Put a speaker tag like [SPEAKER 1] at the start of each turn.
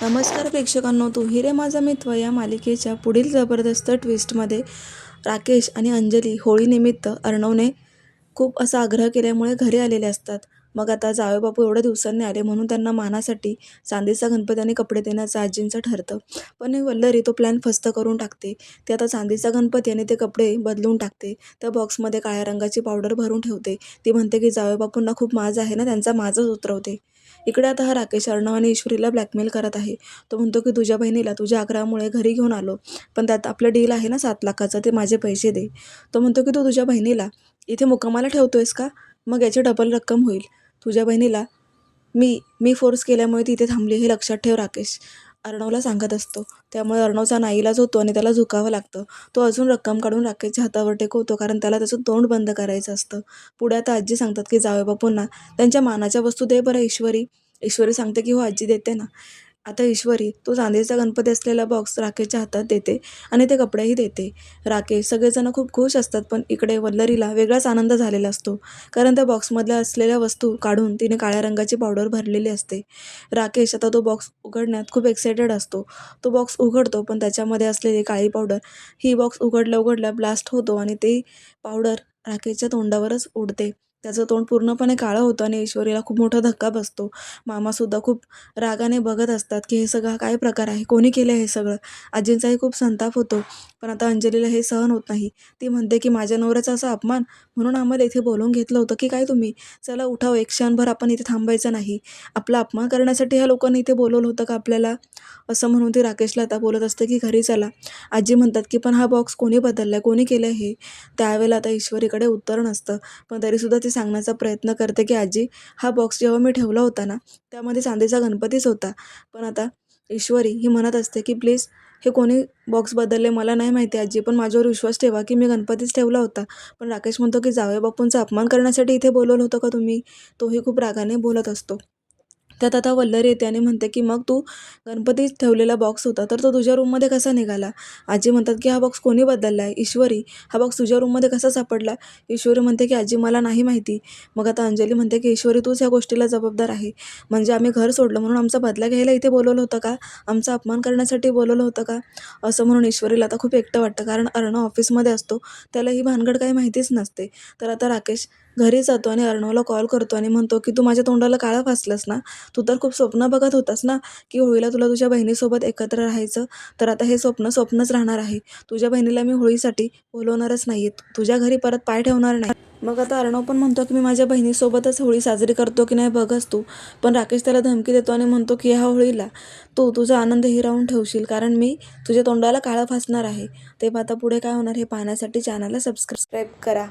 [SPEAKER 1] नमस्कार प्रेक्षकांनो, तू रे माझा मित्र या मालिकेच्या पुढील जबरदस्त ट्विस्टमध्ये राकेश आणि अंजली होळीनिमित्त अर्णवने खूप असा आग्रह केल्यामुळे घरी आलेले असतात. मग आता जावईबापू एवढ्या दिवसांनी आले म्हणून त्यांना मानासाठी चांदीचा गणपती आणि कपडे देण्याचं आजींचं ठरतं. पण वल्लरी तो प्लॅन फस्त करून टाकते. ती आता चांदीचा गणपती आणि ते कपडे बदलून टाकते. त्या बॉक्समध्ये काळ्या रंगाची पावडर भरून ठेवते. ती म्हणते की जावईबापूंना खूप माज आहे ना, त्यांचा माजच उतरवते. इकडे आता हा राकेश अर्णव आणि ईश्वरीला ब्लॅकमेल करत आहे. तो म्हणतो की तुझ्या बहिणीला तुझ्या आग्रहामुळे घरी घेऊन आलो, पण त्यात आपलं डील आहे ना 7 लाखाचं, ते माझे पैसे दे. तो म्हणतो की तू तुझ्या बहिणीला इथे मुक्कामाला ठेवतोयस का? मग याची डबल रक्कम होईल. तुझ्या बहिणीला मी मी फोर्स केल्यामुळे ती इथे थांबली, हे लक्षात ठेव राकेश, अर्णवला सांगत असतो. त्यामुळे अर्णवचा नाईलाज होतो आणि त्याला झुकावं लागतं. तो अजून रक्कम काढून राकेशच्या हातावर टेकवतो, कारण त्याला त्याचं तोंड बंद करायचं असतं. पुढे आता आजी सांगतात की जावईबापूंना त्यांच्या मानाच्या वस्तू दे बरं ईश्वरी. ईश्वरी सांगते की हो आजी, देते ना. आता ईश्वरी तो चांदीचा गणपती असलेला बॉक्स राकेशच्या हातात देते आणि ते कपडेही देते. राकेश सगळेजण खूप खुश असतात, पण इकडे वल्लरीला वेगळाच आनंद झालेला असतो, कारण त्या बॉक्समधल्या असलेल्या वस्तू काढून तिने काळ्या रंगाची पावडर भरलेली असते. राकेश आता तो बॉक्स उघडण्यात खूप एक्सायटेड असतो. तो बॉक्स उघडतो, पण त्याच्यामध्ये असलेली काळी पावडर ही बॉक्स उघडल्या उघडल्या ब्लास्ट होतो आणि ती पावडर राकेशच्या तोंडावरच उडते. त्याचं तोंड पूर्णपणे काळं होतं आणि ईश्वरीला खूप मोठा धक्का बसतो. मामासुद्धा खूप रागाने बघत असतात की हे सगळं काय प्रकार आहे, कोणी केलं हे सगळं. आजींचाही खूप संताप होतो, पण आता अंजलीला हे सहन होत नाही. ती म्हणते की माझ्या नवऱ्याचा असा अपमान, म्हणून आम्हाला इथे बोलवून घेतलं होतं की काय तुम्ही? चला उठाव, एक क्षणभर आपण इथे थांबायचं नाही. आपला अपमान करण्यासाठी ह्या लोकांनी इथे बोलवलं होतं का आपल्याला? असं म्हणून ती राकेशला आता बोलत असते की घरी चला. आजी म्हणतात की पण हा बॉक्स कोणी बदललाय, कोणी केलं हे? त्यावेळेला आता ईश्वरीकडे उत्तर नसतं, पण तरीसुद्धा ती सांगण्याचा प्रयत्न करते की आजी, हा बॉक्स जेव्हा मी ठेवला होता ना, त्यामध्ये चांदीचा गणपतीच होता. पण आता ईश्वरी ही म्हणत असते की प्लीज, हे कोणी बॉक्स बदलले मला नाही माहिती आजी, पण माझ्यावर विश्वास ठेवा की मी गणपतीच ठेवला होता. पण राकेश म्हणतो की जावईबापूंचा अपमान करण्यासाठी इथे बोलवलं होतं का तुम्ही? तोही खूप रागाने बोलत असतो. त्यात आता वल्लरी येते आणि म्हणते की मग तू गणपती ठेवलेला बॉक्स होता, तर तो तुझ्या रूममध्ये कसा निघाला? आजी म्हणतात की हा बॉक्स कोणी बदलला आहे? ईश्वरी, हा बॉक्स तुझ्या रूममध्ये कसा सापडला? ईश्वरी म्हणते की आजी मला नाही माहिती. मग आता अंजली म्हणते की ईश्वरी, तूच ह्या गोष्टीला जबाबदार आहे. म्हणजे आम्ही घर सोडलं म्हणून आमचा बदला घ्यायला इथे बोलवलं होतं का? आमचा अपमान करण्यासाठी बोलवलं होतं का? असं म्हणून ईश्वरीला आता खूप एकटं वाटतं, कारण अर्णव ऑफिसमध्ये असतो, त्याला ही भानगड काही माहितीच नसते. तर आता राकेश घरी जातो आणि अर्णवला कॉल करतो आणि म्हणतो की तू माझ्या तोंडाला काळं फासलंस ना, तू तर खूप स्वप्न बघत होतास ना की होळीला तुला तुझ्या बहिणीसोबत एकत्र राहायचं, तर आता हे स्वप्न स्वप्नच राहणार आहे. तुझ्या बहिणीला मी होळीसाठी बोलवणारच नाही, तुझ्या घरी परत पाय ठेवणार नाही. मग आता अर्णव पण म्हणतो की मी माझ्या बहिणीसोबतच होळी साजरी करतो की नाही बघच तू. पण राकेश त्याला धमकी देतो आणि म्हणतो की ह्या होळीला तू तुझा आनंद हिरावून ठेवशील, कारण मी तुझ्या तोंडाला काळं फासणार आहे. तेव्हा आता पुढे काय होणार हे पाहण्यासाठी चॅनलला सबस्क्राईब करा.